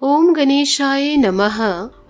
ओम गणेशाय नमः।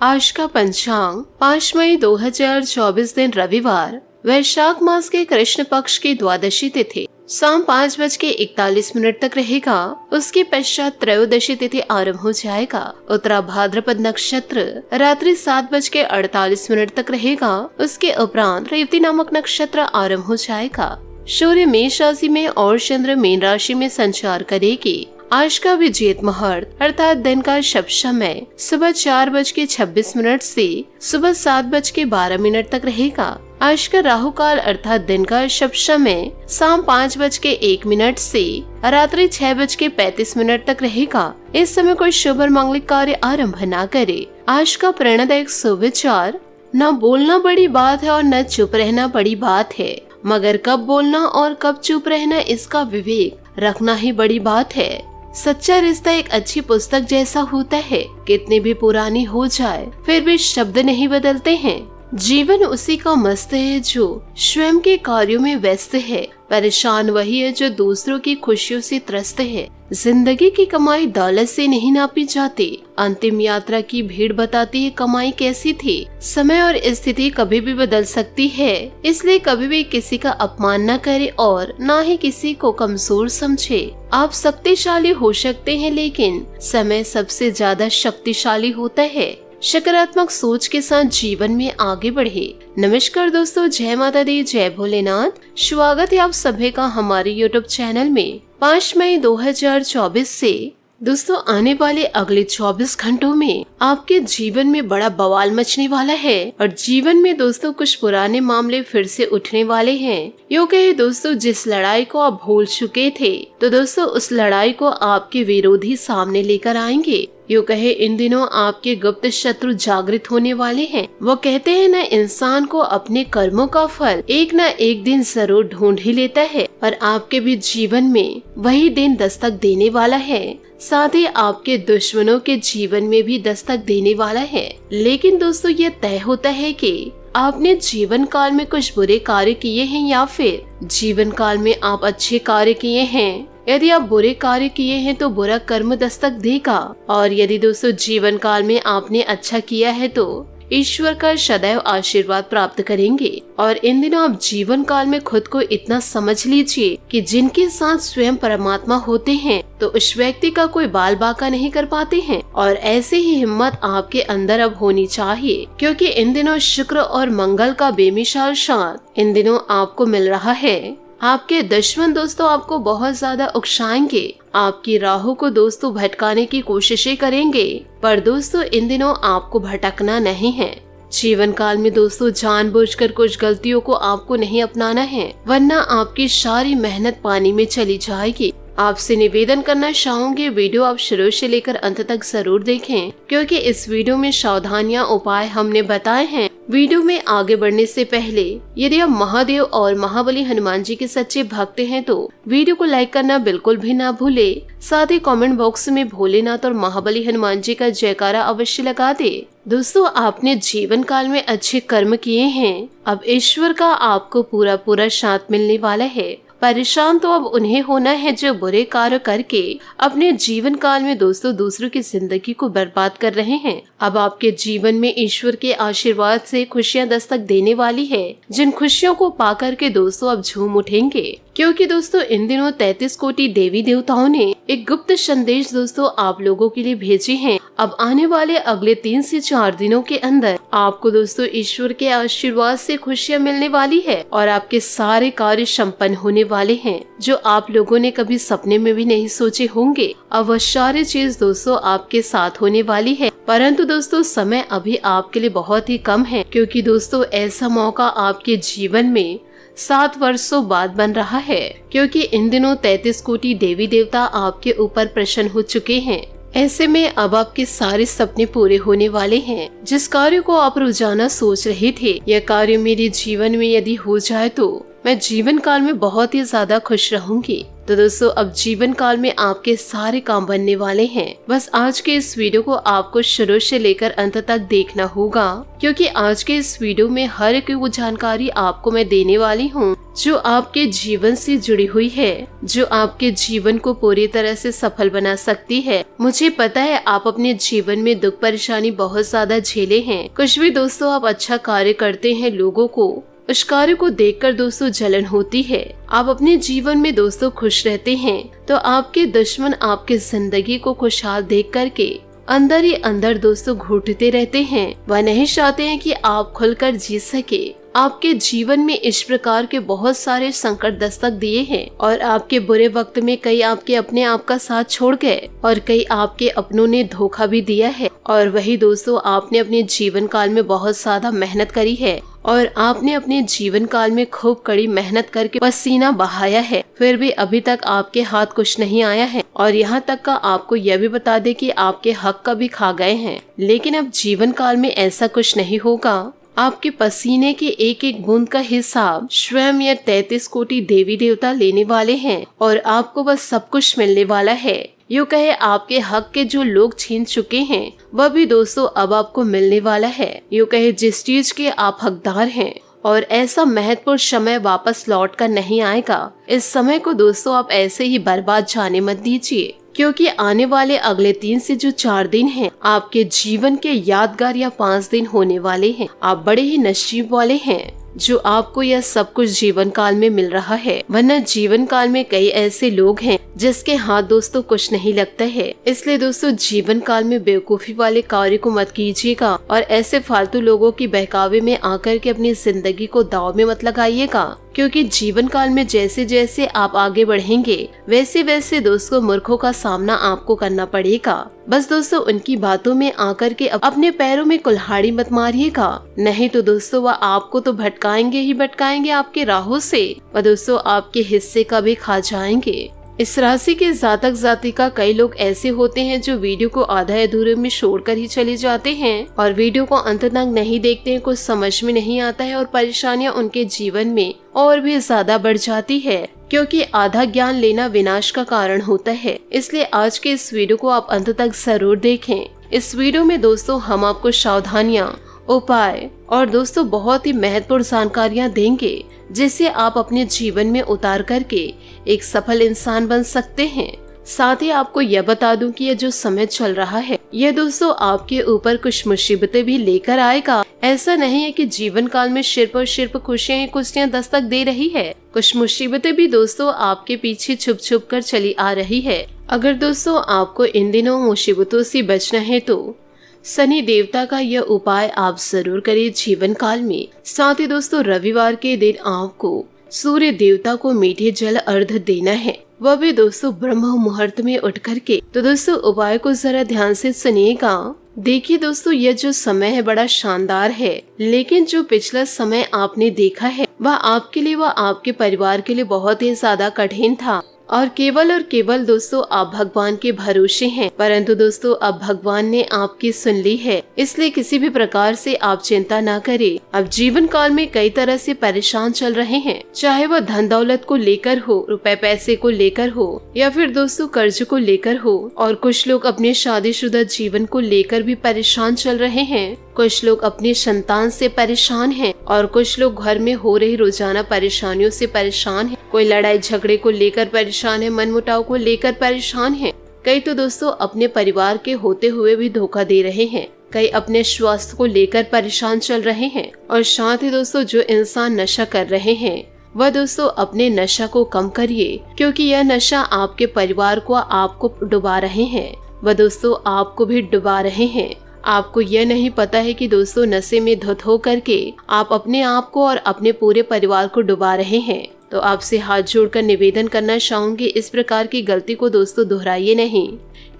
आज का पंचांग 5 मई 2024 दिन रविवार, वैशाख मास के कृष्ण पक्ष की द्वादशी तिथि शाम 5:41 तक रहेगा। उसके पश्चात त्रयोदशी तिथि आरंभ हो जाएगा। उत्तरा भाद्रपद नक्षत्र रात्रि 7:48 तक रहेगा। उसके उपरांत रेवती नामक नक्षत्र आरंभ हो जाएगा। सूर्य मेष राशि में और चंद्र मीन राशि में संचार करेगी। आज का विजेत मुहूर्त अर्थात दिन का शुभ समय सुबह 4:26 से सुबह 7:12 तक रहेगा। आज का राहु काल अर्थात दिन का शुभ समय शाम 5:01 से रात्रि 6:35 तक रहेगा। इस समय कोई शुभ और मांगलिक कार्य आरंभ न करे। आज का प्रेरणादायक सुविचार, न बोलना बड़ी बात है और न चुप रहना बड़ी बात है, मगर कब बोलना और कब चुप रहना इसका विवेक रखना ही बड़ी बात है। सच्चा रिश्ता एक अच्छी पुस्तक जैसा होता है, कितनी भी पुरानी हो जाए फिर भी शब्द नहीं बदलते हैं। जीवन उसी का मस्त है जो स्वयं के कार्यों में व्यस्त है। परेशान वही है जो दूसरों की खुशियों से त्रस्त है। जिंदगी की कमाई दौलत से नहीं नापी जाती। अंतिम यात्रा की भीड़ बताती है कमाई कैसी थी। समय और स्थिति कभी भी बदल सकती है, इसलिए कभी भी किसी का अपमान न करे और न ही किसी को कमजोर समझे। आप शक्तिशाली हो सकते हैं, लेकिन समय सबसे ज्यादा शक्तिशाली होता है। सकारात्मक सोच के साथ जीवन में आगे बढ़े। नमस्कार दोस्तों, जय माता दी, जय भोलेनाथ। स्वागत है आप सभी का हमारे YouTube चैनल में। 5 मई 2024 से दोस्तों आने वाले अगले 24 घंटों में आपके जीवन में बड़ा बवाल मचने वाला है और जीवन में दोस्तों कुछ पुराने मामले फिर से उठने वाले हैं। यूँ कहे दोस्तों, जिस लड़ाई को आप भूल चुके थे तो दोस्तों उस लड़ाई को आपके विरोधी सामने लेकर आएंगे। यूँ कहे इन दिनों आपके गुप्त शत्रु जागृत होने वाले हैं। वो कहते हैं ना, इंसान को अपने कर्मों का फल एक न एक दिन जरूर ढूंढ ही लेता है और आपके भी जीवन में वही दिन दस्तक देने वाला है। साथ ही आपके दुश्मनों के जीवन में भी दस्तक देने वाला है। लेकिन दोस्तों ये तय होता है कि आपने जीवन काल में कुछ बुरे कार्य किए हैं या फिर जीवन काल में आप अच्छे कार्य किए हैं। यदि आप बुरे कार्य किए हैं तो बुरा कर्म दस्तक देगा, और यदि दोस्तों जीवन काल में आपने अच्छा किया है तो ईश्वर का सदैव आशीर्वाद प्राप्त करेंगे। और इन दिनों आप जीवन काल में खुद को इतना समझ लीजिए कि जिनके साथ स्वयं परमात्मा होते हैं तो उस व्यक्ति का कोई बाल बाका नहीं कर पाते हैं। और ऐसे ही हिम्मत आपके अंदर अब होनी चाहिए, क्योंकि इन दिनों शुक्र और मंगल का बेमिसाल साथ इन दिनों आपको मिल रहा है। आपके दुश्मन दोस्तों आपको बहुत ज्यादा उकसाएंगे, आपकी राहों को दोस्तों भटकाने की कोशिशें करेंगे, पर दोस्तों इन दिनों आपको भटकना नहीं है। जीवन काल में दोस्तों जानबूझकर कुछ गलतियों को आपको नहीं अपनाना है, वरना आपकी सारी मेहनत पानी में चली जाएगी। आपसे निवेदन करना चाहूंगी, वीडियो आप शुरू से लेकर अंत तक जरूर देखें, क्योंकि इस वीडियो में सावधानियां उपाय हमने बताए हैं। वीडियो में आगे बढ़ने से पहले यदि आप महादेव और महाबली हनुमान जी के सच्चे भक्त हैं तो वीडियो को लाइक करना बिल्कुल भी ना भूले। साथ ही कमेंट बॉक्स में भोलेनाथ और महाबली हनुमान जी का जयकारा अवश्य लगा दे। दोस्तों आपने जीवन काल में अच्छे कर्म किए हैं, अब ईश्वर का आपको पूरा साथ मिलने वाला है। परेशान तो अब उन्हें होना है जो बुरे कार्य करके अपने जीवन काल में दोस्तों दूसरों की जिंदगी को बर्बाद कर रहे हैं। अब आपके जीवन में ईश्वर के आशीर्वाद से खुशियां दस्तक देने वाली है, जिन खुशियों को पाकर के दोस्तों अब झूम उठेंगे, क्योंकि दोस्तों इन दिनों 33 कोटि देवी देवताओं ने एक गुप्त संदेश दोस्तों आप लोगों के लिए भेजे हैं। अब आने वाले अगले 3 से 4 दिनों के अंदर आपको दोस्तों ईश्वर के आशीर्वाद से खुशियां मिलने वाली है और आपके सारे कार्य संपन्न होने वाले हैं, जो आप लोगों ने कभी सपने में भी नहीं सोचे होंगे। अब वह सारी चीज दोस्तों आपके साथ होने वाली है, परंतु दोस्तों समय अभी आपके लिए बहुत ही कम है, क्योंकि दोस्तों ऐसा मौका आपके जीवन में 7 वर्षों बाद बन रहा है, क्योंकि इन दिनों 33 कोटि देवी देवता आपके ऊपर प्रसन्न हो चुके हैं। ऐसे में अब आपके सारे सपने पूरे होने वाले हैं। जिस कार्य को आप रोजाना सोच रहे थे, यह कार्य मेरे जीवन में यदि हो जाए तो मैं जीवन काल में बहुत ही ज्यादा खुश रहूंगी। तो दोस्तों अब जीवन काल में आपके सारे काम बनने वाले हैं। बस आज के इस वीडियो को आपको शुरू से लेकर अंत तक देखना होगा, क्योंकि आज के इस वीडियो में हर एक वो जानकारी आपको मैं देने वाली हूँ जो आपके जीवन से जुड़ी हुई है, जो आपके जीवन को पूरी तरह से सफल बना सकती है। मुझे पता है आप अपने जीवन में दुख परेशानी बहुत ज्यादा झेले हैं। कुछ भी दोस्तों आप अच्छा कार्य करते हैं, लोगों को उस कार्य को देखकर दोस्तों जलन होती है। आप अपने जीवन में दोस्तों खुश रहते हैं तो आपके दुश्मन आपके जिंदगी को खुशहाल देख करके अंदर ही अंदर दोस्तों घुटते रहते हैं। वह नहीं चाहते हैं कि आप खुलकर जी सके। आपके जीवन में इस प्रकार के बहुत सारे संकट दस्तक दिए हैं और आपके बुरे वक्त में कई आपके अपने आप का साथ छोड़ गए और कई आपके अपनों ने धोखा भी दिया है। और वही दोस्तों आपने अपने जीवन काल में बहुत ज्यादा मेहनत करी है और आपने अपने जीवन काल में खूब कड़ी मेहनत करके पसीना बहाया है, फिर भी अभी तक आपके हाथ कुछ नहीं आया है। और यहाँ तक का आपको यह भी बता दे कि आपके हक का भी खा गए हैं। लेकिन अब जीवन काल में ऐसा कुछ नहीं होगा। आपके पसीने के एक एक बूंद का हिसाब स्वयं या 33 कोटि देवी देवता लेने वाले हैं और आपको बस सब कुछ मिलने वाला है। यूँ कहे आपके हक के जो लोग छीन चुके हैं वह भी दोस्तों अब आपको मिलने वाला है। यूँ कहे जिस चीज के आप हकदार हैं और ऐसा महत्वपूर्ण समय वापस लौट कर नहीं आएगा। इस समय को दोस्तों आप ऐसे ही बर्बाद जाने मत दीजिए, क्योंकि आने वाले अगले 3 से जो 4 दिन हैं आपके जीवन के यादगार या 5 दिन होने वाले हैं। आप बड़े ही नसीब वाले हैं जो आपको यह सब कुछ जीवन काल में मिल रहा है, वरना जीवन काल में कई ऐसे लोग हैं जिसके हाथ दोस्तों कुछ नहीं लगता है। इसलिए दोस्तों जीवन काल में बेवकूफी वाले कार्य को मत कीजिएगा और ऐसे फालतू लोगों की बहकावे में आकर के अपनी जिंदगी को दाव में मत लगाइएगा, क्योंकि जीवन काल में जैसे जैसे आप आगे बढ़ेंगे वैसे वैसे दोस्तों मूर्खों का सामना आपको करना पड़ेगा। बस दोस्तों उनकी बातों में आकर के अपने पैरों में कुल्हाड़ी मत मारिएगा, नहीं तो दोस्तों वह आपको तो भटकाएंगे ही भटकाएंगे आपके राहों से, वह दोस्तों आपके हिस्से का भी खा जाएंगे। इस राशि के जातक जातिका कई लोग ऐसे होते हैं जो वीडियो को आधा अधूरे में छोड़कर ही चले जाते हैं और वीडियो को अंत तक नहीं देखते हैं, कुछ समझ में नहीं आता है और परेशानियां उनके जीवन में और भी ज्यादा बढ़ जाती है, क्योंकि आधा ज्ञान लेना विनाश का कारण होता है। इसलिए आज के इस वीडियो को आप अंत तक जरूर देखें। इस वीडियो में दोस्तों हम आपको सावधानियां, उपाय और दोस्तों बहुत ही महत्वपूर्ण जानकारियां देंगे जिसे आप अपने जीवन में उतार करके एक सफल इंसान बन सकते हैं। साथ ही आपको यह बता दूं कि यह जो समय चल रहा है यह दोस्तों आपके ऊपर कुछ मुसीबतें भी लेकर आएगा। ऐसा नहीं है कि जीवन काल में सिर्फ और सिर्फ खुशियां ही खुशियां दस्तक दे रही है, कुछ मुसीबतें भी दोस्तों आपके पीछे छुप छुप कर चली आ रही है। अगर दोस्तों आपको इन दिनों मुसीबतों से बचना है तो शनि देवता का यह उपाय आप जरूर करिए जीवन काल में। साथ ही दोस्तों रविवार के दिन आपको सूर्य देवता को मीठे जल अर्घ देना है, वह भी दोस्तों ब्रह्म मुहूर्त में उठ करके। तो दोस्तों उपाय को जरा ध्यान से सुनिएगा। देखिए दोस्तों यह जो समय है बड़ा शानदार है, लेकिन जो पिछला समय आपने देखा है वह आपके लिए व आपके परिवार के लिए बहुत ही ज्यादा कठिन था और केवल दोस्तों आप भगवान के भरोसे हैं। परंतु दोस्तों अब भगवान ने आपकी सुन ली है, इसलिए किसी भी प्रकार से आप चिंता ना करें। अब जीवन काल में कई तरह से परेशान चल रहे हैं, चाहे वह धन दौलत को लेकर हो, रुपए पैसे को लेकर हो या फिर दोस्तों कर्ज को लेकर हो। और कुछ लोग अपने शादीशुदा जीवन को लेकर भी परेशान चल रहे हैं, कुछ लोग अपनी संतान से परेशान हैं और कुछ लोग घर में हो रही रोजाना परेशानियों से परेशान हैं। कोई लड़ाई झगड़े को लेकर परेशान है, मनमुटाव को लेकर परेशान है। कई तो दोस्तों अपने परिवार के होते हुए भी धोखा दे रहे हैं, कई अपने स्वास्थ्य को लेकर परेशान चल रहे हैं। और साथ ही दोस्तों जो इंसान नशा कर रहे हैं वह दोस्तों अपने नशा को कम करिए, क्योंकि यह नशा आपके परिवार को आपको डुबा रहे हैं, वह दोस्तों आपको भी डुबा रहे हैं। आपको यह नहीं पता है कि दोस्तों नशे में धुत हो करके आप अपने आप को और अपने पूरे परिवार को डुबा रहे हैं। तो आपसे हाथ जोड़कर निवेदन करना चाहूंगी, इस प्रकार की गलती को दोस्तों दोहराइए नहीं।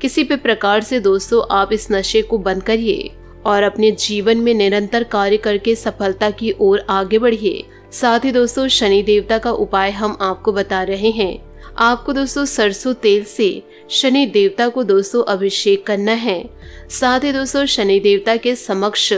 किसी भी प्रकार से दोस्तों आप इस नशे को बंद करिए और अपने जीवन में निरंतर कार्य करके सफलता की ओर आगे बढ़िए। साथ ही दोस्तों शनि देवता का उपाय हम आपको बता रहे हैं। आपको दोस्तों सरसों तेल से शनि देवता को दोस्तों अभिषेक करना है। साथ ही दोस्तों शनि देवता के समक्ष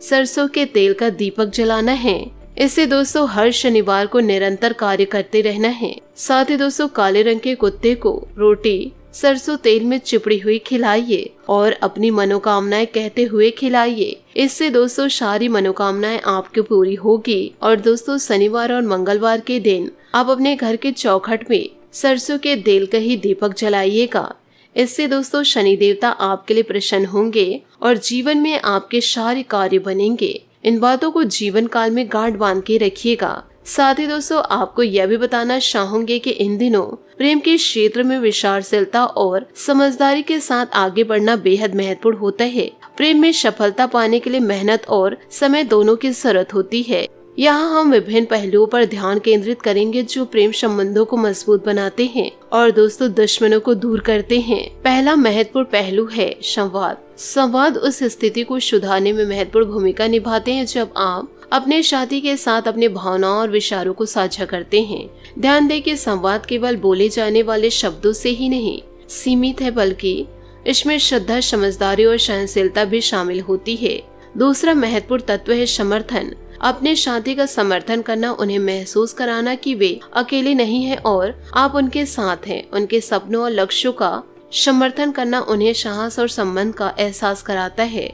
सरसों के तेल का दीपक जलाना है। इससे दोस्तों हर शनिवार को निरंतर कार्य करते रहना है। साथ ही दोस्तों काले रंग के कुत्ते को रोटी सरसों तेल में चिपड़ी हुई खिलाइए और अपनी मनोकामनाएं कहते हुए खिलाइए। इससे दोस्तों सारी मनोकामनाएं आपकी पूरी होगी। और दोस्तों शनिवार और मंगलवार के दिन आप अपने घर के चौखट में सरसों के तेल का ही दीपक जलाइएगा। इससे दोस्तों शनि देवता आपके लिए प्रसन्न होंगे और जीवन में आपके सारे कार्य बनेंगे। इन बातों को जीवन काल में गांठ बांध के रखिएगा। साथ ही दोस्तों आपको यह भी बताना चाहूंगे कि इन दिनों प्रेम के क्षेत्र में विचारशीलता और समझदारी के साथ आगे बढ़ना बेहद महत्वपूर्ण होता है। प्रेम में सफलता पाने के लिए मेहनत और समय दोनों की जरूरत होती है। यहाँ हम विभिन्न पहलुओं पर ध्यान केंद्रित करेंगे जो प्रेम संबंधों को मजबूत बनाते हैं और दोस्तों दुश्मनों को दूर करते हैं। पहला महत्वपूर्ण पहलू है संवाद। संवाद उस स्थिति को सुधारने में महत्वपूर्ण भूमिका निभाते हैं जब आप अपने साथी के साथ अपने भावनाओं और विचारों को साझा करते हैं। ध्यान दें कि संवाद केवल बोले जाने वाले शब्दों से ही नहीं सीमित है, बल्कि इसमें श्रद्धा, समझदारी और सहनशीलता भी शामिल होती है। दूसरा महत्वपूर्ण तत्व है समर्थन। अपने साथी का समर्थन करना, उन्हें महसूस कराना कि वे अकेले नहीं हैं और आप उनके साथ हैं। उनके सपनों और लक्ष्यों का समर्थन करना उन्हें साहस और संबंध का एहसास कराता है।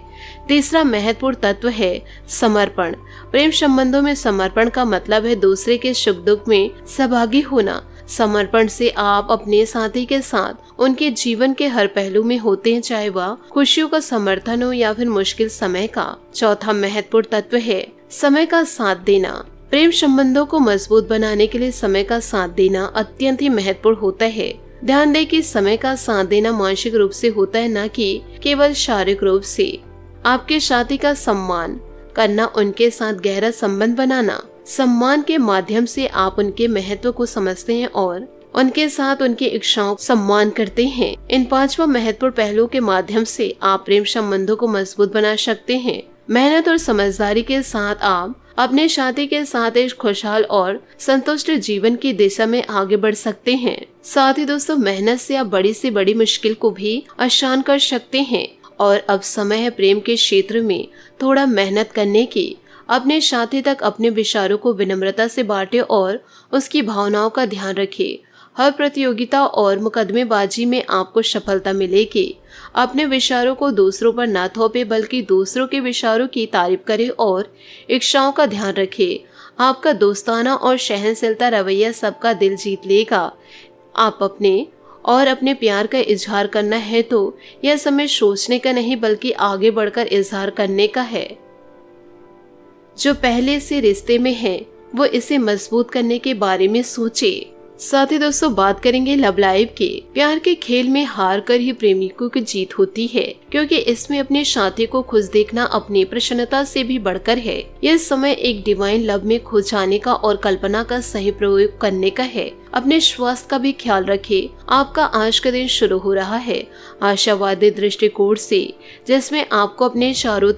तीसरा महत्वपूर्ण तत्व है समर्पण। प्रेम संबंधों में समर्पण का मतलब है दूसरे के सुख दुख में सहभागी होना। समर्पण से आप अपने साथी के साथ उनके जीवन के हर पहलू में होते हैं, चाहे वह खुशियों का समर्थन हो या फिर मुश्किल समय का। चौथा महत्वपूर्ण तत्व है समय का साथ देना। प्रेम संबंधों को मजबूत बनाने के लिए समय का साथ देना अत्यंत ही महत्वपूर्ण होता है। ध्यान दें कि समय का साथ देना मानसिक रूप से होता है, न कि केवल शारीरिक रूप से। आपके साथी का सम्मान करना, उनके साथ गहरा संबंध बनाना। सम्मान के माध्यम से आप उनके महत्व को समझते हैं और उनके साथ उनकी इच्छाओं सम्मान करते हैं। इन पांचवा महत्वपूर्ण पहलुओं के माध्यम से आप प्रेम संबंधों को मजबूत बना सकते हैं। मेहनत और समझदारी के साथ आप अपने साथी के साथ एक खुशहाल और संतुष्ट जीवन की दिशा में आगे बढ़ सकते हैं। साथ ही दोस्तों मेहनत से आप बड़ी से बड़ी मुश्किल को भी आसान कर सकते हैं। और अब समय है प्रेम के क्षेत्र में थोड़ा मेहनत करने की। अपने साथी तक अपने विचारों को विनम्रता से बांटे और उसकी भावनाओं का ध्यान रखें। हर प्रतियोगिता और मुकदमेबाजी में आपको सफलता मिलेगी। अपने विचारों को दूसरों पर न थोपे, बल्कि दूसरों के विचारों की तारीफ करें और इच्छाओं का ध्यान रखें। आपका दोस्ताना और सहनशीलता रवैया सबका दिल जीत लेगा। आप अपने प्यार का इजहार करना है तो यह समय सोचने का नहीं, बल्कि आगे बढ़कर इजहार करने का है। जो पहले से रिश्ते में है वो इसे मजबूत करने के बारे में सोचे। साथ ही दोस्तों बात करेंगे लव लाइफ के। प्यार के खेल में हार कर ही प्रेमिकों की जीत होती है, क्योंकि इसमें अपने साथी को खुश देखना अपनी प्रसन्नता से भी बढ़कर है। यह समय एक डिवाइन लव में खो जाने का और कल्पना का सही प्रयोग करने का है। अपने स्वास्थ्य का भी ख्याल रखें। आपका आज का दिन शुरू हो रहा है आशावादी दृष्टिकोण से, जिसमें आपको अपने चारों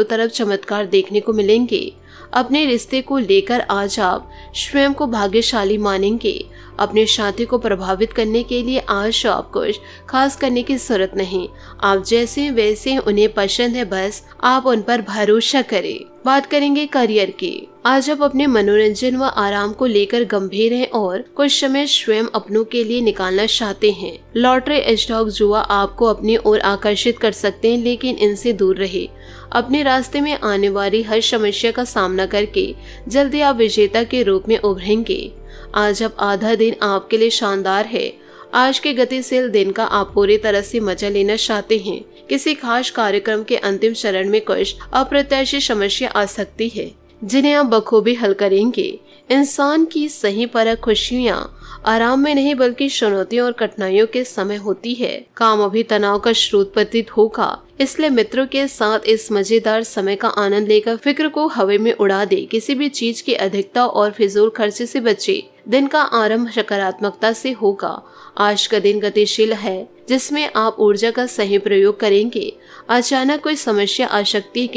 तरफ चमत्कार देखने को मिलेंगे। अपने रिश्ते को लेकर आज आप स्वयं को भाग्यशाली मानेंगे। अपने साथी को प्रभावित करने के लिए आज आपको खास करने की जरूरत नहीं। आप जैसे वैसे उन्हें पसंद है, बस आप उन पर भरोसा करें। बात करेंगे करियर की। आज आप अपने मनोरंजन व आराम को लेकर गंभीर हैं और कुछ समय स्वयं अपनों के लिए निकालना चाहते हैं। लॉटरी, स्टॉक, जुआ आपको अपनी ओर आकर्षित कर सकते हैं, लेकिन इनसे दूर रहे। अपने रास्ते में आने वाली हर समस्या का सामना करके जल्दी आप विजेता के रूप में उभरेंगे। आज अब आधा दिन आपके लिए शानदार है। आज के गतिशील दिन का आप पूरी तरह से मजा लेना चाहते हैं। किसी खास कार्यक्रम के अंतिम चरण में कुछ अप्रत्याशित समस्या आ सकती है, जिन्हें आप बखूबी हल करेंगे। इंसान की सही परख खुशियाँ आराम में नहीं, बल्कि चुनौतियों और कठिनाइयों के समय होती है। काम अभी तनाव का स्रोत प्रतीत होगा, इसलिए मित्रों के साथ इस मजेदार समय का आनंद लेकर फिक्र को हवा में उड़ा दे। किसी भी चीज की अधिकता और फिजूल खर्चे से बचे। दिन का आरंभ सकारात्मकता से होगा। आज का दिन गतिशील है, जिसमें आप ऊर्जा का सही प्रयोग करेंगे। अचानक कोई समस्या आ सकती है,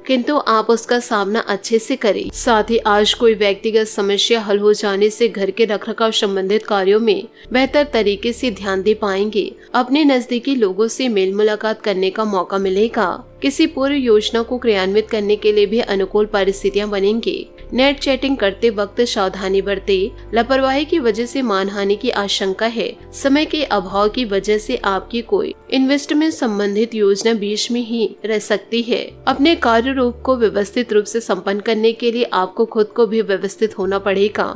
किंतु आप उसका सामना अच्छे से करें। साथ ही आज कोई व्यक्तिगत समस्या हल हो जाने से घर के रखरखाव संबंधित कार्यों में बेहतर तरीके से ध्यान दे पाएंगे। अपने नजदीकी लोगों से मेल मुलाकात करने का मौका मिलेगा। किसी पूर्व योजना को क्रियान्वित करने के लिए भी अनुकूल परिस्थितियां बनेंगी। नेट चैटिंग करते वक्त सावधानी बरतें, लापरवाही की वजह से मानहानि की आशंका है। समय के अभाव की वजह से आपकी कोई इन्वेस्टमेंट संबंधित योजना बीच में ही रह सकती है। अपने कार्य रूप को व्यवस्थित रूप से संपन्न करने के लिए आपको खुद को भी व्यवस्थित होना पड़ेगा।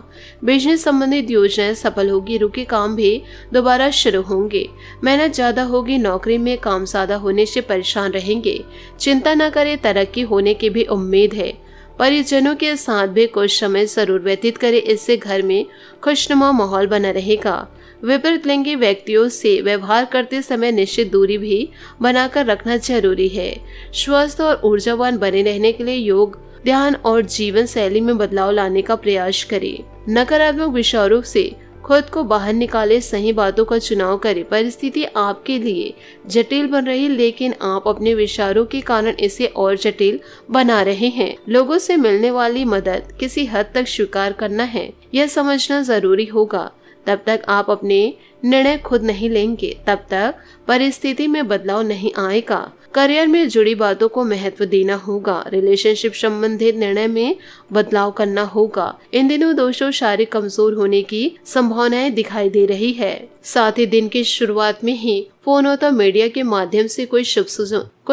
बिजनेस संबंधित योजनाएं सफल होगी, रुके काम भी दोबारा शुरू होंगे। मेहनत ज्यादा होगी, नौकरी में काम ज्यादा होने से परेशान रहेंगे। चिंता न करें, तरक्की होने की भी उम्मीद है। परिजनों के साथ भी कुछ समय जरूर व्यतीत करें, इससे घर में खुशनुमा माहौल बना रहेगा। विपरीत लिंगी व्यक्तियों से व्यवहार करते समय निश्चित दूरी भी बनाकर रखना जरूरी है। स्वस्थ और ऊर्जावान बने रहने के लिए योग, ध्यान और जीवन शैली में बदलाव लाने का प्रयास करें। नकारात्मक विचारों से खुद को बाहर निकाले, सही बातों का चुनाव करें। परिस्थिति आपके लिए जटिल बन रही, लेकिन आप अपने विचारों के कारण इसे और जटिल बना रहे हैं। लोगों से मिलने वाली मदद किसी हद तक स्वीकार करना है, यह समझना जरूरी होगा। तब तक आप अपने निर्णय खुद नहीं लेंगे, तब तक परिस्थिति में बदलाव नहीं आएगा। करियर में जुड़ी बातों को महत्व देना होगा। रिलेशनशिप संबंधित निर्णय में बदलाव करना होगा। इन दिनों दोस्तों शारीरिक कमजोर होने की संभावनाएं दिखाई दे रही है। साथ ही दिन की शुरुआत में ही फोन अथवा मीडिया के माध्यम से कोई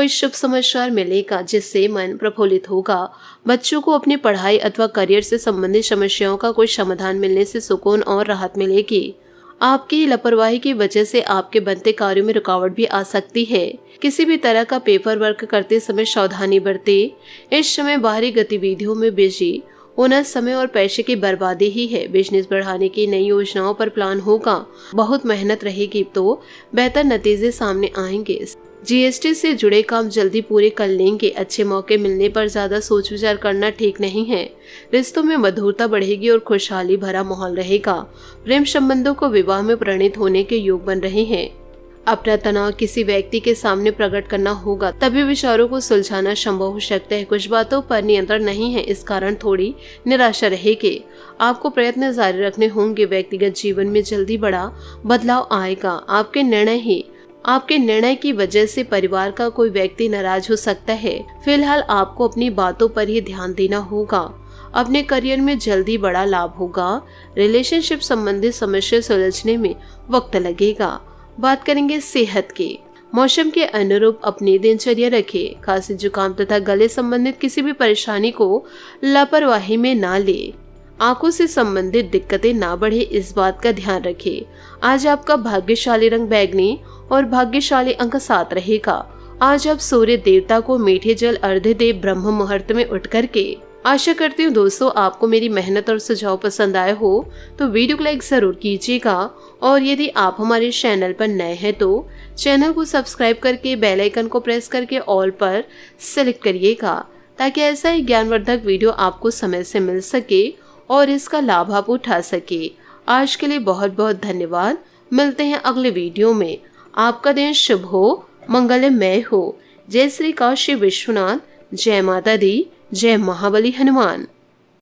शुभ समाचार मिलेगा, जिससे मन प्रफुल्लित होगा। बच्चों को अपनी पढ़ाई अथवा करियर से संबंधित समस्याओं का कोई समाधान मिलने से सुकून और राहत मिलेगी। आपकी लापरवाही की वजह से आपके बनते कार्यों में रुकावट भी आ सकती है। किसी भी तरह का पेपर वर्क करते समय सावधानी बरतें। इस समय बाहरी गतिविधियों में बिजी होना समय और पैसे की बर्बादी ही है। बिजनेस बढ़ाने की नई योजनाओं पर प्लान होगा। बहुत मेहनत रहेगी तो बेहतर नतीजे सामने आएंगे। जीएसटी से जुड़े काम जल्दी पूरे कर लेंगे। अच्छे मौके मिलने पर ज्यादा सोच विचार करना ठीक नहीं है। रिश्तों में मधुरता बढ़ेगी और खुशहाली भरा माहौल रहेगा। प्रेम संबंधों को विवाह में परिणित होने के योग बन रहे हैं। अपना तनाव किसी व्यक्ति के सामने प्रकट करना होगा, तभी विचारों को सुलझाना संभव हो सकता है। कुछ बातों पर नियंत्रण नहीं है, इस कारण थोड़ी निराशा रहेगी। आपको प्रयत्न जारी रखने होंगे। व्यक्तिगत जीवन में जल्दी बड़ा बदलाव आएगा। आपके निर्णय की वजह से परिवार का कोई व्यक्ति नाराज हो सकता है। फिलहाल आपको अपनी बातों पर ही ध्यान देना होगा। अपने करियर में जल्दी बड़ा लाभ होगा। रिलेशनशिप संबंधित समस्या सुलझने में वक्त लगेगा। बात करेंगे सेहत की। मौसम के अनुरूप अपनी दिनचर्या रखें। खांसी, जुकाम तथा गले संबंधित किसी भी परेशानी को लापरवाही में ना ले। आंखों से संबंधित दिक्कतें ना बढ़े, इस बात का ध्यान रखें। आज आपका भाग्यशाली रंग बैंगनी और भाग्यशाली अंक 7 रहेगा। आज आप सूर्य देवता को मीठे जल अर्घ्य दे ब्रह्म मुहूर्त में उठ करके। आशा करती हूँ दोस्तों आपको मेरी मेहनत और सुझाव पसंद आए हो तो वीडियो को लाइक जरूर कीजिएगा, और यदि आप हमारे चैनल पर नए हैं तो चैनल को सब्सक्राइब करके बेल आइकन को प्रेस करके ऑल पर सिलेक्ट करिएगा, ताकि ऐसा ही ज्ञानवर्धक वीडियो आपको समय से मिल सके और इसका लाभ आप उठा सके। आज के लिए बहुत बहुत धन्यवाद। मिलते हैं अगले वीडियो में। आपका दिन शुभ हो, मंगलमय हो। जय श्री काशी विश्वनाथ, जय माता दी, जय महाबली हनुमान।